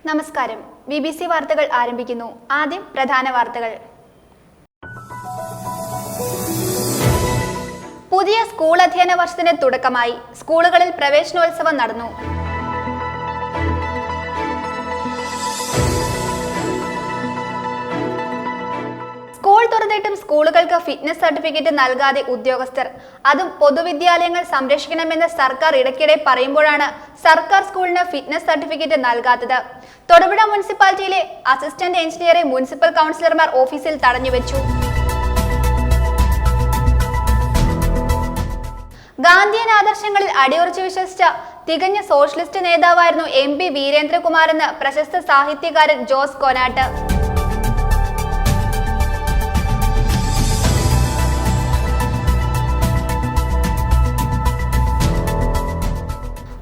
നമസ്കാരം. BBC വാർത്തകൾ ആരംഭിക്കുന്നു. ആദ്യം പ്രധാന വാർത്തകൾ. പുതിയ സ്കൂൾ അധ്യയന വർഷത്തിന് തുടക്കമായി. സ്കൂളുകളിൽ പ്രവേശനോത്സവം നടന്നു. സ്കൂൾ തുറന്നിട്ടും സ്കൂളുകൾക്ക് ഫിറ്റ്നസ് സർട്ടിഫിക്കറ്റ് നൽകാതെ ഉദ്യോഗസ്ഥർ. അതും പൊതുവിദ്യാലയങ്ങൾ സംരക്ഷിക്കണമെന്ന് സർക്കാർ ഇടയ്ക്കിടെ പറയുമ്പോഴാണ് സർക്കാർ സ്കൂളിന് ഫിറ്റ്നസ് സർട്ടിഫിക്കറ്റ് നൽകാത്തത്. തൊടുപുഴ മുനിസിപ്പാലിറ്റിയിലെ അസിസ്റ്റന്റ് എഞ്ചിനീയറെ മുനിസിപ്പൽ കൗൺസിലർമാർ ഓഫീസിൽ തടഞ്ഞുവെച്ചു. ഗാന്ധിയൻ ആദർശങ്ങളിൽ അടിയുറച്ചു വിശ്വസിച്ച തികഞ്ഞ സോഷ്യലിസ്റ്റ് നേതാവായിരുന്നു MP വീരേന്ദ്രകുമാറെന്ന് പ്രശസ്ത സാഹിത്യകാരൻ Jose Konatt.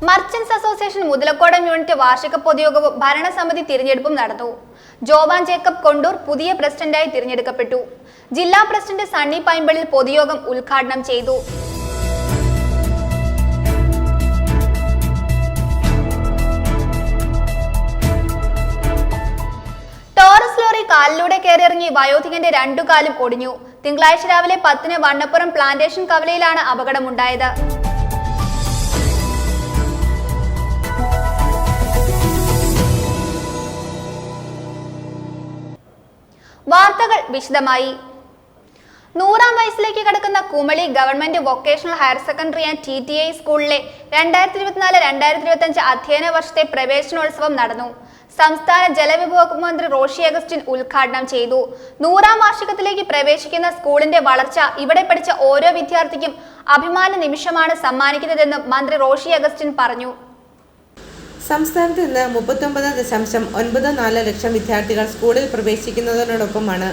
Merchants association Muthalakodam unit വാർഷിക പൊതുയോഗവും ഭരണസമിതി തിരഞ്ഞെടുപ്പും നടന്നു. ജോവാൻ ജേക്കബ് കൊണ്ടൂർ പുതിയ പ്രസിഡന്റായി തിരഞ്ഞെടുക്കപ്പെട്ടു. ജില്ലാ പ്രസിഡന്റ് സണ്ണി പൈമ്പള്ളിൽ പൊതുയോഗം ഉദ്ഘാടനം ചെയ്തു. ടോറസ് ലോറി കാലിലൂടെ കയറിയിറങ്ങി വയോധികന്റെ രണ്ടു കാലും ഒടിഞ്ഞു. തിങ്കളാഴ്ച രാവിലെ 10-ന് വണ്ണപ്പുറം പ്ലാന്റേഷൻ കവലയിലാണ് അപകടമുണ്ടായത്. വാർത്തകൾ വിശദമായി. 100-ാം വയസ്സിലേക്ക് കടക്കുന്ന Kumily government vocational higher secondary and TTI സ്കൂളിലെ 2024-2025 അധ്യയന വർഷത്തെ പ്രവേശനോത്സവം നടന്നു. സംസ്ഥാന ജലവിഭവ മന്ത്രി റോഷി അഗസ്റ്റിൻ ഉദ്ഘാടനം ചെയ്തു. 100-ാം വാർഷികത്തിലേക്ക് പ്രവേശിക്കുന്ന സ്കൂളിന്റെ വളർച്ച ഇവിടെ പഠിച്ച ഓരോ വിദ്യാർത്ഥിക്കും അഭിമാന നിമിഷമാണ് സമ്മാനിക്കുന്നതെന്നും മന്ത്രി റോഷി അഗസ്റ്റിൻ പറഞ്ഞു. സംസ്ഥാനത്ത് ഇന്ന് 39.94 ലക്ഷം വിദ്യാർത്ഥികൾ സ്കൂളിൽ പ്രവേശിക്കുന്നതിനോടൊപ്പമാണ്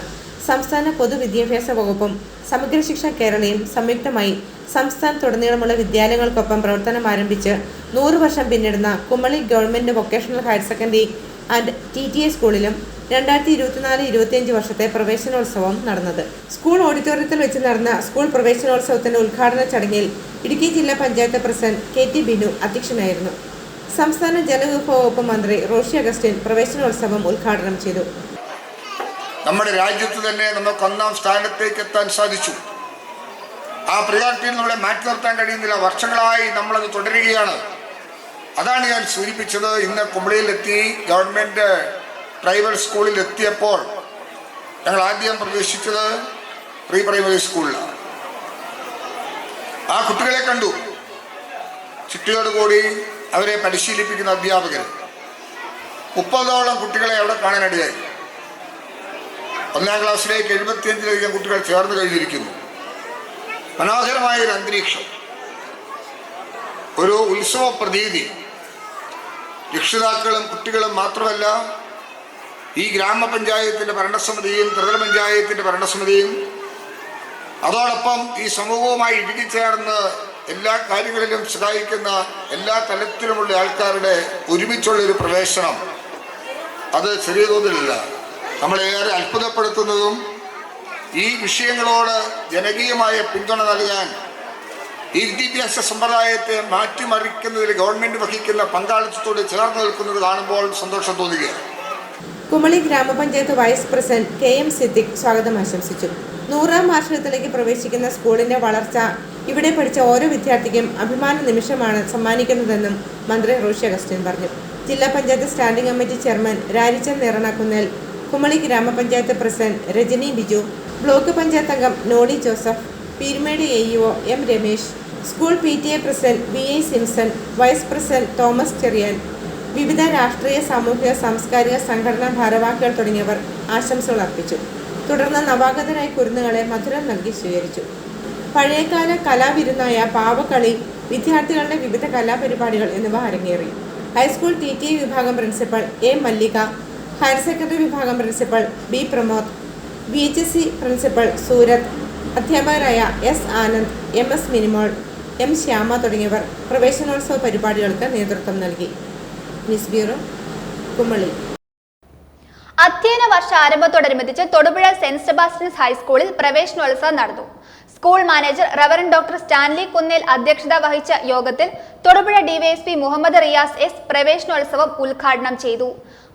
സംസ്ഥാന പൊതുവിദ്യാഭ്യാസ വകുപ്പും സമഗ്ര ശിക്ഷ കേരളയും സംയുക്തമായി സംസ്ഥാനത്തുടനീളമുള്ള വിദ്യാലയങ്ങൾക്കൊപ്പം പ്രവർത്തനം ആരംഭിച്ച് 100 വർഷം പിന്നിടുന്ന Kumily government vocational higher secondary and TTI സ്കൂളിലും 2024-25 വർഷത്തെ പ്രവേശനോത്സവം നടന്നത്. സ്കൂൾ ഓഡിറ്റോറിയത്തിൽ വെച്ച് നടന്ന സ്കൂൾ പ്രവേശനോത്സവത്തിന്റെ ഉദ്ഘാടന ചടങ്ങിൽ ഇടുക്കി ജില്ലാ പഞ്ചായത്ത് പ്രസിഡന്റ് KT ബിനു അധ്യക്ഷനായിരുന്നു. സംസ്ഥാന ജലവിഭവ വകുപ്പ് മന്ത്രി റോഷി അഗസ്റ്റിൻ പ്രവേശനോത്സവം ഉദ്ഘാടനം ചെയ്തു. നമ്മുടെ രാജ്യത്ത് തന്നെ നമുക്ക് 1-ാം സ്ഥാനത്തേക്ക് എത്താൻ സാധിച്ചു. ആ പ്രയാസത്തിൽ നമ്മളെ മാറ്റി നിർത്താൻ കഴിയുന്നില്ല. വർഷങ്ങളായി നമ്മളത് തുടരുകയാണ്. അതാണ് ഞാൻ സൂചിപ്പിച്ചത്. ഇന്ന് കുമളിയിലെത്തി ഗവൺമെന്റ് ട്രൈബൽ സ്കൂളിൽ എത്തിയപ്പോൾ ഞങ്ങൾ ആദ്യം പ്രവേശിച്ചത് പ്രീ പ്രൈമറി സ്കൂളിലാണ്. ആ കുട്ടികളെ കണ്ടു. ചുറ്റിയോടുകൂടി അവരെ പരിശീലിപ്പിക്കുന്ന അധ്യാപകർ 30ഓളം കുട്ടികളെ അവിടെ കാണാനിടയായി. 1-ാം ക്ലാസ്സിലേക്ക് 75-ലധികം കുട്ടികൾ ചേർന്ന് കഴിഞ്ഞിരിക്കുന്നു. മനോഹരമായൊരു അന്തരീക്ഷം, ഒരു ഉത്സവ പ്രതീതി. രക്ഷിതാക്കളും കുട്ടികളും മാത്രമല്ല, ഈ ഗ്രാമപഞ്ചായത്തിൻ്റെ ഭരണസമിതിയും ത്രിതല പഞ്ചായത്തിൻ്റെ ഭരണസമിതിയും അതോടൊപ്പം ഈ സമൂഹവുമായി ഇഴുകിച്ചേർന്ന് എല്ലാ കാര്യങ്ങളിലും സഹായിക്കുന്ന എല്ലാ തലത്തിലുമുള്ള ആൾക്കാരുടെ ഒരുമിച്ചുള്ളൊരു പ്രവേശനം, അത് ചെറിയ തോതിലല്ല. നമ്മളേറെ അത്ഭുതപ്പെടുത്തുന്നതും ഈ വിഷയങ്ങളോട് ജനകീയമായ പിന്തുണ നൽകാൻ ഈ വിദ്യാഭ്യാസ സമ്പ്രദായത്തെ മാറ്റിമറിക്കുന്നതിൽ ഗവൺമെന്റ് വഹിക്കുന്ന പങ്കാളിത്തത്തോട് ചേർന്ന് നിൽക്കുന്നത് കാണുമ്പോൾ സന്തോഷം തോന്നുകയാണ്. കുമളി ഗ്രാമപഞ്ചായത്ത് വൈസ് പ്രസിഡന്റ് KM സിദ്ദിഖ് സ്വാഗതം ആശംസിച്ചു. 100-ാം വാർഷികത്തിലേക്ക് പ്രവേശിക്കുന്ന സ്കൂളിന്റെ വളർച്ച ഇവിടെ പഠിച്ച ഓരോ വിദ്യാർത്ഥിക്കും അഭിമാന നിമിഷമാണ് സമ്മാനിക്കുന്നതെന്നും മന്ത്രി റോഷി അഗസ്റ്റിൻ പറഞ്ഞു. ജില്ലാ panchayat standing committee chairman Rarichan Neeranakkunnel, Kumily ഗ്രാമപഞ്ചായത്ത് പ്രസിഡന്റ് രജനി ബിജു, ബ്ലോക്ക് പഞ്ചായത്ത് അംഗം Nodi Joseph, Peermade AEO M Ramesh, school PTA president VI Simson, vice president Thomas Cherian, വിവിധ രാഷ്ട്രീയ സാമൂഹിക സാംസ്കാരിക സംഘടനാ ഭാരവാഹികൾ തുടങ്ങിയവർ ആശംസകൾ അർപ്പിച്ചു. തുടർന്ന് നവാഗതരായ കുരുന്നുകളെ മധുരം നൽകി സ്വീകരിച്ചു. പഴയകാല കലാവിരുന്നായ പാവക്കളി, വിദ്യാർത്ഥികളുടെ വിവിധ കലാപരിപാടികൾ എന്നിവ അരങ്ങേറി. ഹൈസ്കൂൾ TTI വിഭാഗം principal A Mallika, higher secondary വിഭാഗം principal B Pramod, VHSC principal Surath, അധ്യാപകരായ S Anand, MS Minimol, M Shyama തുടങ്ങിയവർ പ്രവേശനോത്സവ പരിപാടികൾക്ക് നേതൃത്വം നൽകി. News bureau, Kumily. അധ്യയന വർഷ ആരംഭത്തോടനുബന്ധിച്ച് തൊടുപുഴ സെന്റ് സെബാസ്റ്റ്യൻസ് ഹൈസ്കൂളിൽ പ്രവേശനോത്സവം നടന്നു. School manager reverend doctor Stanley Kunnel അധ്യക്ഷത വഹിച്ച യോഗത്തിൽ തൊടുപുഴ DYSP മുഹമ്മദ് റിയാസ് S പ്രവേശനോത്സവം ഉദ്ഘാടനം ചെയ്തു.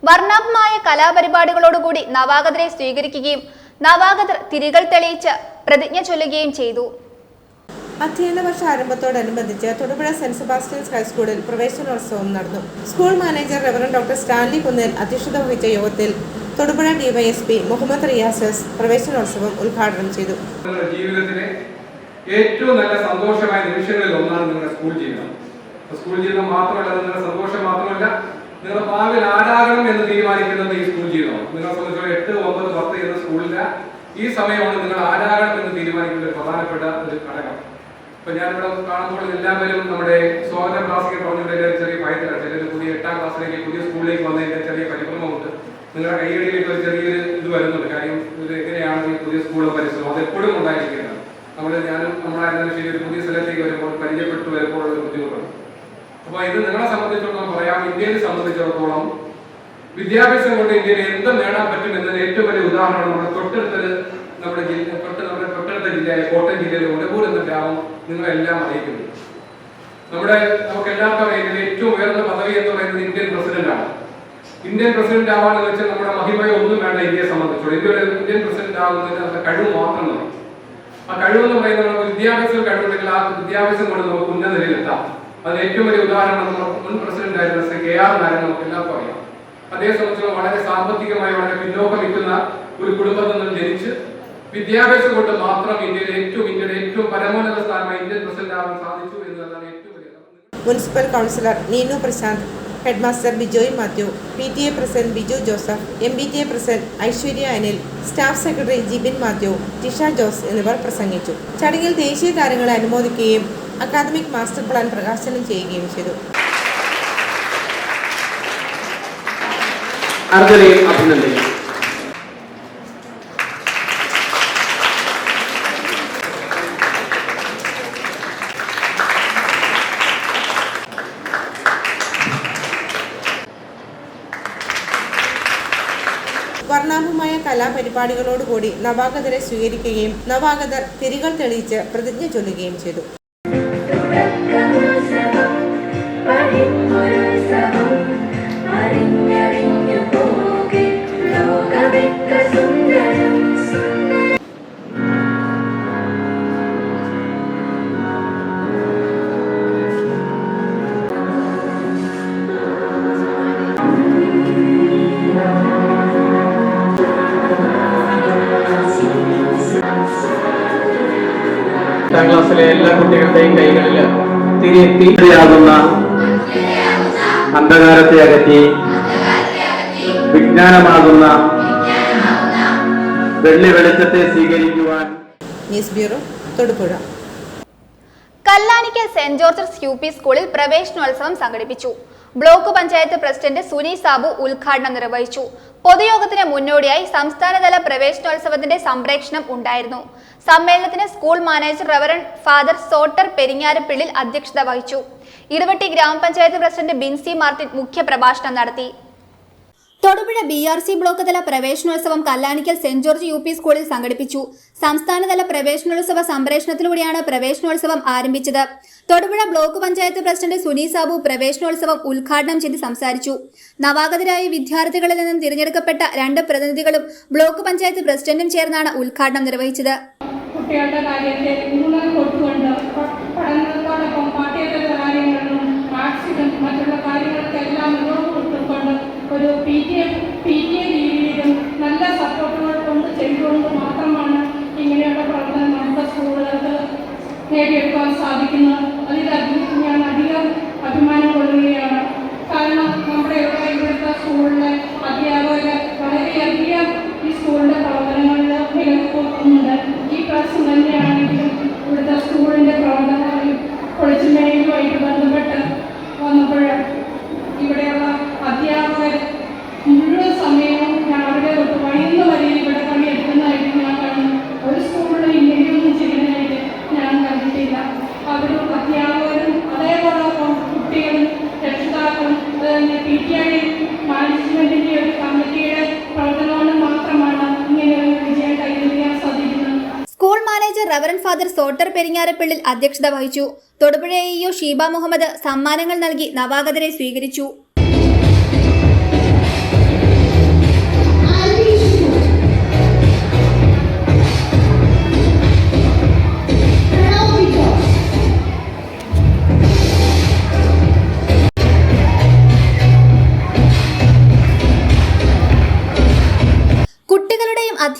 വർണ്ണാഭമായ കലാപരിപാടികളോടുകൂടി നവാഗതരെ സ്വീകരിക്കുകയും നവാഗതർ തിരികൾ തെളിയിച്ച് പ്രതിജ്ഞ ചൊല്ലുകയും ചെയ്തു. അധ്യയന വർഷ ആരംഭത്തോടനുബന്ധിച്ച് തൊടുപുഴ സെന്റ് സെബാസ്റ്റ്യൻസ് ഹൈസ്കൂളിൽ പ്രവേശനോത്സവം നടന്നു. School manager reverend doctor Stanley Kunnel അധ്യക്ഷത വഹിച്ച യോഗത്തിൽ തൊടുപുഴ ഡിവൈഎസ്പി മുഹമ്മദ് റിയാസസ് പ്രവേശനോത്സവം ഉദ്ഘാടനം ചെയ്തു. ജീവിതത്തിലെ ഏറ്റവും നല്ല സന്തോഷമായ നിമിഷങ്ങളിൽ ഒന്നാണ് നിങ്ങളുടെ സ്കൂൾ ജീവിതം. സ്കൂൾ ജീവിതം മാത്രമല്ല, നിങ്ങളുടെ സന്തോഷം മാത്രമല്ല, നിങ്ങളുടെ ഭാവിയിൽ ആരാകണം എന്ന് തീരുമാനിക്കുന്നത് ഈ സ്കൂൾ ജീവിതമാണ്. നിങ്ങളെ സംബന്ധിച്ചോളം 8, 9, 10 എന്ന സ്കൂളിലെ ഈ സമയമാണ് നിങ്ങൾ ആരാകണം എന്ന് തീരുമാനിക്കുന്ന ഒരു പ്രധാനപ്പെട്ട ഒരു ഘടകം. അപ്പൊ ഞാനിവിടെ കാണുമ്പോൾ എല്ലാവരും നമ്മുടെ സ്വാഗത ക്ലാസ്സിലേക്ക് പറഞ്ഞുകൊണ്ട് ചെറിയ ഭയത്തിലാണ്. ചിലർ പുതിയ 8ാം ക്ലാസ്സിലേക്ക് പുതിയ സ്കൂളിലേക്ക് വന്നതിന്റെ ചെറിയ പരിഭ്രമമുണ്ട്. നിങ്ങളുടെ കൈകളിലേക്ക് ഒരു ചെറിയൊരു ഇത് വരുന്നുണ്ട്. കാര്യം ഇത് എങ്ങനെയാണ് ഈ പുതിയ സ്കൂളും പരിസരവും അത് എപ്പോഴും ഉണ്ടായിരിക്കുന്നത്. ഞാനും നമ്മളായിരുന്നാലും ശരി ഒരു പുതിയ സ്ഥലത്തേക്ക് വരുമ്പോൾ പരിചയപ്പെട്ടു വരുമ്പോൾ ഒരു ബുദ്ധിമുട്ടുണ്ട്. അപ്പൊ ഇത് നിങ്ങളെ സംബന്ധിച്ചിടത്തോളം പറയാം, ഇന്ത്യയെ സംബന്ധിച്ചിടത്തോളം വിദ്യാഭ്യാസം കൊണ്ട് ഇന്ത്യയിൽ എന്ത് നേടാൻ പറ്റും എന്നതിന് ഏറ്റവും വലിയ ഉദാഹരണം നമ്മുടെ തൊട്ടടുത്ത ജില്ലയായ കോട്ടയം ജില്ലയിലെ ഉടകൂർ എന്ന ഗ്രാമം നിങ്ങളെല്ലാം അറിയിക്കുന്നു. നമുക്ക് എല്ലാവർക്കും അറിയുന്നത് ഏറ്റവും ഉയർന്ന പദവി എന്ന് പറയുന്നത് ഇന്ത്യൻ പ്രസിഡന്റാണ്. ഇന്ത്യൻ പ്രസിഡന്റ് ആവാന്ന് വെച്ചാൽ നമ്മുടെ മഹിമയോ ഒന്നും വേണ്ട. ഇന്ത്യയെ സംബന്ധിച്ചോളം ഇന്ത്യൻ പ്രസിഡന്റ് ആകുന്നതിന് നമ്മുടെ കഴിവ് മാത്രം മതി. ആ കഴിവെന്ന് പറയുന്നത് നമുക്ക് വിദ്യാഭ്യാസം കഴിവുണ്ടെങ്കിൽ ആ വിദ്യാഭ്യാസം കൊണ്ട് നമുക്ക് ഉന്നത നിലയിലെത്താം. അതിന് ഏറ്റവും വലിയ ഉദാഹരണം നമ്മുടെ മുൻ പ്രസിഡന്റ് ആയിരുന്ന ശ്രീ KR നാരായണൻ നമുക്ക് എല്ലാവർക്കും അറിയാം. അതേ സംബന്ധിച്ചോളം വളരെ സാമ്പത്തികമായി വളരെ പിന്നോക്കം നിൽക്കുന്ന ഒരു കുടുംബത്തിൽ നിന്ന് ജനിച്ച് വിദ്യാഭ്യാസം കൊണ്ട് മാത്രം ഇന്ത്യയുടെ ഏറ്റവും പരമോന്നത സ്ഥാനമായി ഇന്ത്യൻ പ്രസിഡന്റ് ആവാൻ സാധിച്ചു എന്നതാണ് ഏറ്റവും വലിയ. Municipal councillor Neenu Prasanth, headmaster Bijoy Mathew, PTA president Biju Joseph, MBTA president Aishwarya Anil, staff secretary Jibin Mathew, Tisha Jose എന്നിവർ പ്രസംഗിച്ചു. ചടങ്ങിൽ ദേശീയ താരങ്ങളെ അനുമോദിക്കുകയും അക്കാദമിക് മാസ്റ്റർ പ്ലാൻ പ്രകാശനം ചെയ്യുകയും ചെയ്തു. വർണ്ണാഭമായ കലാപരിപാടികളോടുകൂടി നവാഗതരെ സ്വീകരിക്കുകയും നവാഗതർ തിരികൾ തെളിയിച്ച് പ്രതിജ്ഞ ചൊല്ലുകയും ചെയ്തു. ക്ലാസ്സിലെ എല്ലാ കുട്ടികളുടെയും കൈകളിൽ തിരിയാകുന്ന അന്ധകാരത്തെ അകറ്റി വിജ്ഞാനമാകുന്ന വെള്ളി വെളിച്ചത്തെ സ്വീകരിക്കുവാൻ. News bureau, Thodupuzha. Kallanikkal saint Georges UP സ്കൂളിൽ പ്രവേശനോത്സവം സംഘടിപ്പിച്ചു. ബ്ലോക്ക് പഞ്ചായത്ത് പ്രസിഡന്റ് സുനി സാബു ഉദ്ഘാടനം നിർവഹിച്ചു. പൊതുയോഗത്തിന് മുന്നോടിയായി സംസ്ഥാനതല പ്രവേശനോത്സവത്തിന്റെ സംപ്രേഷണം ഉണ്ടായിരുന്നു. സമ്മേളനത്തിന് school manager reverend father സോട്ടർ Peringarappillil അധ്യക്ഷത വഹിച്ചു. ഇടവെട്ടി ഗ്രാമപഞ്ചായത്ത് പ്രസിഡന്റ് ബിൻസി മാർട്ടിൻ മുഖ്യപ്രഭാഷണം നടത്തി. തൊടുപുഴ BRC ബ്ലോക്ക് തല പ്രവേശനോത്സവം കല്ലാനിക്കൽ സെന്റ് ജോർജ് UP സ്കൂളിൽ സംഘടിപ്പിച്ചു. സംസ്ഥാനതല പ്രവേശനോത്സവ സംപ്രേഷണത്തിലൂടെയാണ് പ്രവേശനോത്സവം ആരംഭിച്ചത്. തൊടുപുഴ ബ്ലോക്ക് പഞ്ചായത്ത് പ്രസിഡന്റ് സുനി സാബു പ്രവേശനോത്സവം ഉദ്ഘാടനം ചെയ്ത് സംസാരിച്ചു. നവാഗതരായ വിദ്യാർത്ഥികളിൽ നിന്നും തിരഞ്ഞെടുക്കപ്പെട്ട 2 പ്രതിനിധികളും ബ്ലോക്ക് പഞ്ചായത്ത് പ്രസിഡന്റും ചേർന്നാണ് ഉദ്ഘാടനം നിർവഹിച്ചത്. കുട്ടികളുടെ കാര്യത്തിൽ ഊന്നൽ കൊടുത്തുകൊണ്ട് പഠനത്തോടൊപ്പം പാഠ്യേതര കാര്യങ്ങളിലും ആർട്സിലും മറ്റുള്ള കാര്യങ്ങൾക്കെല്ലാം നിറവ് കൊടുത്തുകൊണ്ട് ഒരു PTA രീതിയിലും നല്ല സപ്പോർട്ടുകൾ കൊണ്ട് ചെയ്തുകൊണ്ട് മാത്രമാണ് ഇങ്ങനെയുള്ള പ്രവർത്തനം നമ്മുടെ സ്കൂളുകൾക്ക് നേടിയെടുക്കാൻ സാധിക്കുന്നത്. അതിൽ ഞാൻ അധികം അഭിമാനം കൊള്ളുകയാണ്. കാരണം നമ്മുടെ ഇവിടുത്തെ സ്കൂളിലെ അധ്യാപകർ വളരെയധികം ഈ സ്കൂളിൻ്റെ പ്രവർത്തനങ്ങളിൽ നിലനിൽക്കുന്നുണ്ട്. ഈ പ്രാവശ്യം തന്നെയാണെങ്കിലും ഇവിടുത്തെ സ്കൂളിൻ്റെ പ്രവർത്തനങ്ങളിൽ പൊളിച്ചുമേലുമായിട്ട് ബന്ധപ്പെട്ട് വന്നപ്പോൾ ഇവിടെയുള്ള അധ്യാപകർ മുഴുവൻ സമയവും രാവിലെ തൊട്ട് വൈകുന്ന വരെ ഇവിടെ പണിയെടുക്കുന്നതായിട്ട് ഞാൻ കാണുന്നു. ഒരു സ്കൂളിൽ ഇങ്ങനെയൊന്നും ചെയ്യുന്നതായിട്ട് ഞാൻ കണ്ടിട്ടില്ല. അവരും അധ്യാപകരും അതേപോലൊപ്പം കുട്ടികളും രക്ഷിതാക്കളും അതുതന്നെ PTA മാനേജ്മെന്റിന്റെ ഒരു കമ്മിറ്റിയുടെ പ്രവർത്തനം മാത്രമാണ് ഇങ്ങനെ ഒരു വിജയം കൈവരിക്കാൻ സാധിക്കുന്നത്. School manager reverend father സോട്ടർ Peringarappillil അധ്യക്ഷത വഹിച്ചു. തൊടുപുഴ AEO ഷീബ മുഹമ്മദ് സമ്മാനങ്ങൾ നൽകി നവാഗതരെ സ്വീകരിച്ചു.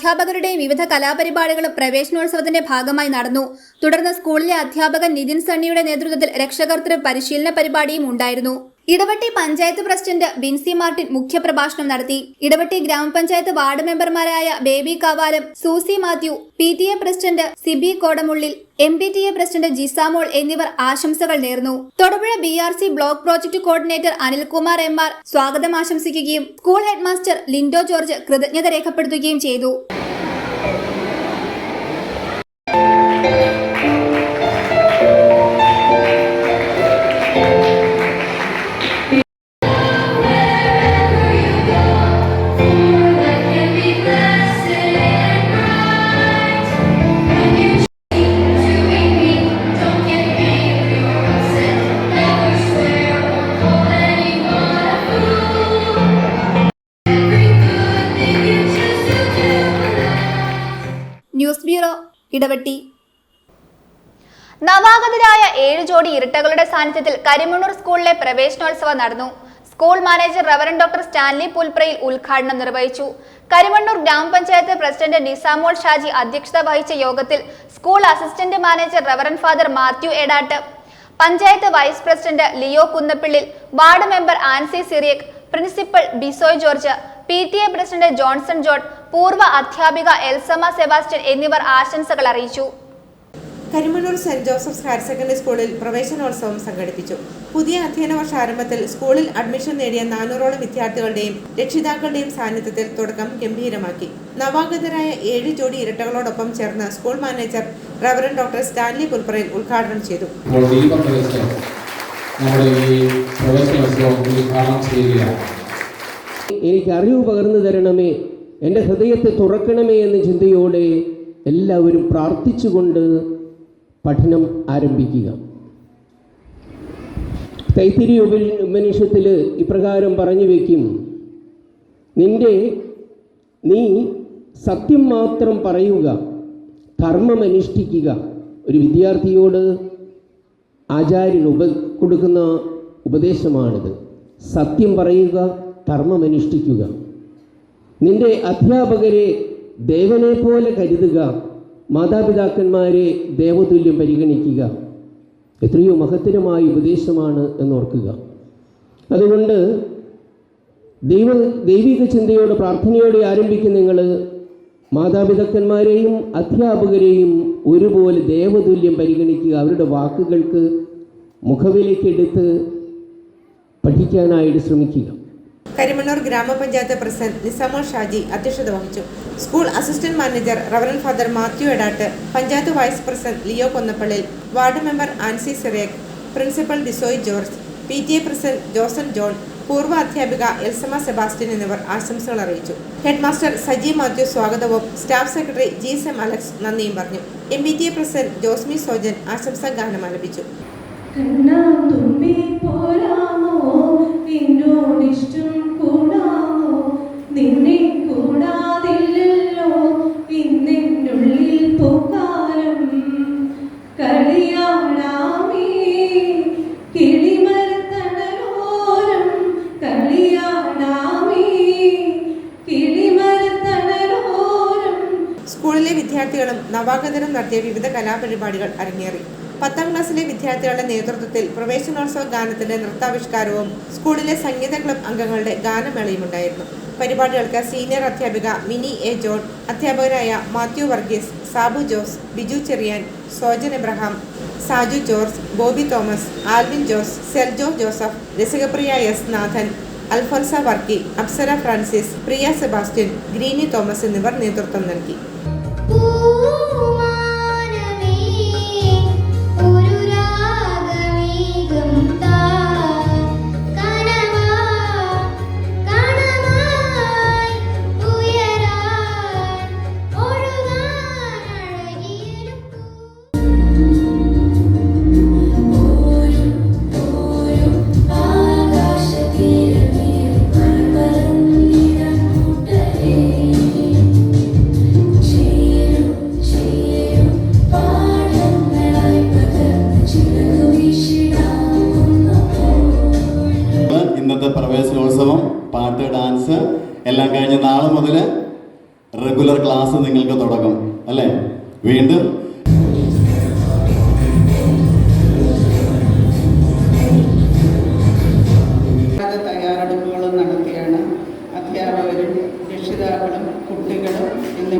അധ്യാപകരുടെയും വിവിധ കലാപരിപാടികളും പ്രവേശനോത്സവത്തിന്റെ ഭാഗമായി നടന്നു. തുടർന്ന് സ്കൂളിലെ അധ്യാപകൻ നിതിൻ സണ്ണിയുടെ നേതൃത്വത്തിൽ രക്ഷകർതൃ പരിശീലന പരിപാടിയും ഉണ്ടായിരുന്നു. ഇടവട്ടി പഞ്ചായത്ത് പ്രസിഡന്റ് ബിൻസി മാർട്ടിൻ മുഖ്യപ്രഭാഷണം നടത്തി. ഇടവട്ടി ഗ്രാമപഞ്ചായത്ത് വാർഡ് മെമ്പർമാരായ Baby Kavalam, Susie Mathew, PTA president Sibi Kodamullil, MPTA president Jisamol എന്നിവർ ആശംസകൾ നേർന്നു. Thodupuzha BRC block project coordinator Anilkumar MR സ്വാഗതം ആശംസിക്കുകയും സ്കൂൾ ഹെഡ്മാസ്റ്റർ ലിൻഡോ ജോർജ് കൃതജ്ഞത രേഖപ്പെടുത്തുകയും ചെയ്തു. News bureau, Idavetty. നവാഗതരായ 7 ജോഡി ഇരട്ടകളുടെ സാന്നിധ്യത്തിൽ കരിമണ്ണൂർ സ്കൂളിലെ പ്രവേശനോത്സവം നടന്നു. School manager reverend doctor Stanley Pulprayil ഉദ്ഘാടനം നിർവഹിച്ചു. കരിമണ്ണൂർ ഗ്രാമപഞ്ചായത്ത് പ്രസിഡന്റ് നിസാമോൾ ഷാജി അധ്യക്ഷത വഹിച്ച യോഗത്തിൽ school assistant manager reverend father Mathew Edattu, panchayat vice president Leo Kunnappillil, ward member Ancy Cyriac, principal Bisoy George, PTA president Johnson John, പൂർവ്വ അധ്യാപിക എൽസമ സെബാസ്റ്റ്യൻ എന്നിവർ ആശംസകൾ അറിയിച്ചു. Karimannoor Saint Joseph's higher secondary സ്കൂളിൽ പ്രവേശനോത്സവം സംഘടിപ്പിച്ചു. പുതിയ അധ്യയന വർഷാരംഭത്തിൽ സ്കൂളിൽ അഡ്മിഷൻ നേടിയ 400ഓളം വിദ്യാർത്ഥികളുടെയും രക്ഷിതാക്കളുടെയും സാന്നിധ്യത്തിൽ തുടക്കം ഗംഭീരമാക്കി. നവാഗതരായ 7 ജോഡി ഇരട്ടകളോടൊപ്പം ചേർന്ന് school manager reverend doctor Stanley Pulprayil ഉദ്ഘാടനം ചെയ്തു. എനിക്ക് അറിവ് പകർന്നു തരണമേ, എൻ്റെ ഹൃദയത്തെ തുറക്കണമേ എന്ന ചിന്തയോടെ എല്ലാവരും പ്രാർത്ഥിച്ചുകൊണ്ട് പഠനം ആരംഭിക്കുക. തൈത്തിരി ഉപനിഷത്തിൽ ഇപ്രകാരം പറഞ്ഞു വയ്ക്കും: നീ സത്യം മാത്രം പറയുക, ധർമ്മം അനുഷ്ഠിക്കുക. ഒരു വിദ്യാർത്ഥിയോട് ആചാര്യൻ കൊടുക്കുന്ന ഉപദേശമാണിത്. സത്യം പറയുക, ധർമ്മം അനുഷ്ഠിക്കുക. നിന്റെ അധ്യാപകരെ ദേവനെ പോലെ കരുതുക, മാതാപിതാക്കന്മാരെ ദേവതുല്യം പരിഗണിക്കുക. എത്രയോ മഹത്തരമായ ഉപദേശമാണ് എന്നോർക്കുക. അതുകൊണ്ട് ദൈവിക ചിന്തയോടെ പ്രാർത്ഥനയോടെ ആരംഭിക്കുന്ന നിങ്ങൾ മാതാപിതാക്കന്മാരെയും അധ്യാപകരെയും ഒരുപോലെ ദേവതുല്യം പരിഗണിക്കുക. അവരുടെ വാക്കുകൾക്ക് മുഖവിലേക്കെടുത്ത് പഠിക്കാനായിട്ട് ശ്രമിക്കുക. കരിമണ്ണൂർ ഗ്രാമപഞ്ചായത്ത് പ്രസിഡന്റ് നിസാമോൾ ഷാജി അധ്യക്ഷത വഹിച്ചു. School assistant manager reverend father Mathew Edattu, panchayat vice president Leo Konnappallil, ward member Ancy Cyriac, principal Bisoy George, PTA president Joson John, പൂർവ്വ അധ്യാപിക എൽസമ സെബാസ്റ്റ്യൻ എന്നിവർ ആശംസകൾ അറിയിച്ചു. ഹെഡ്മാസ്റ്റർ സജി മാത്യു സ്വാഗതവും സ്റ്റാഫ് സെക്രട്ടറി GSM അലക്സ് നന്ദിയും പറഞ്ഞു. MPTA പ്രസിഡന്റ് ജോസ്മി സോജൻ ആശംസാ ഗാനം ആലപിച്ചു. നിന്നെ കൂടാതില്ലല്ലോ ഇന്നുള്ളിൽ പൂക്കാലം കളിയാടാമേ കിളിമരത്തണലോരം കളിയാടാമേ കിളിമരത്തണലോരം. സ്കൂളിലെ വിദ്യാർത്ഥികളും നവാഗതരും നടത്തിയ വിവിധ കലാപരിപാടികൾ അരങ്ങേറി. 10ാം ക്ലാസ്സിലെ വിദ്യാർത്ഥികളുടെ നേതൃത്വത്തിൽ പ്രവേശനോത്സവ ഗാനത്തിന്റെ നൃത്താവിഷ്കാരവും സ്കൂളിലെ സംഗീത ക്ലബ് അംഗങ്ങളുടെ ഗാനമേളയും ഉണ്ടായിരുന്നു. പരിപാടികൾക്ക് സീനിയർ അധ്യാപിക മിനി A ജോൺ, അധ്യാപകരായ മാത്യു വർഗീസ്, സാബു ജോസ്, ബിജു ചെറിയാൻ, സോജൻ എബ്രഹാം, സാജു ജോർജ്, ബോബി തോമസ്, ആൽവിൻ ജോസ്, സെൽജോ ജോസഫ്, രസികപ്രിയ S നാഥൻ, അൽഫോൻസ വർക്കി, അപ്സര ഫ്രാൻസിസ്, പ്രിയ സെബാസ്റ്റ്യൻ, ഗ്രീനി തോമസ് എന്നിവർ നേതൃത്വം നൽകി. പ്രവേശനോത്സവം, പാട്ട്, ഡാൻസ് എല്ലാം കഴിഞ്ഞ് നാളെ മുതൽ റെഗുലർ ക്ലാസ് നിങ്ങൾക്ക് തുടങ്ങും അല്ലേ? വീണ്ടും തയ്യാറെടുപ്പുകളും നടത്തിയാണ് അധ്യാപകരും രക്ഷിതാക്കളും കുട്ടികളും ഇന്ന്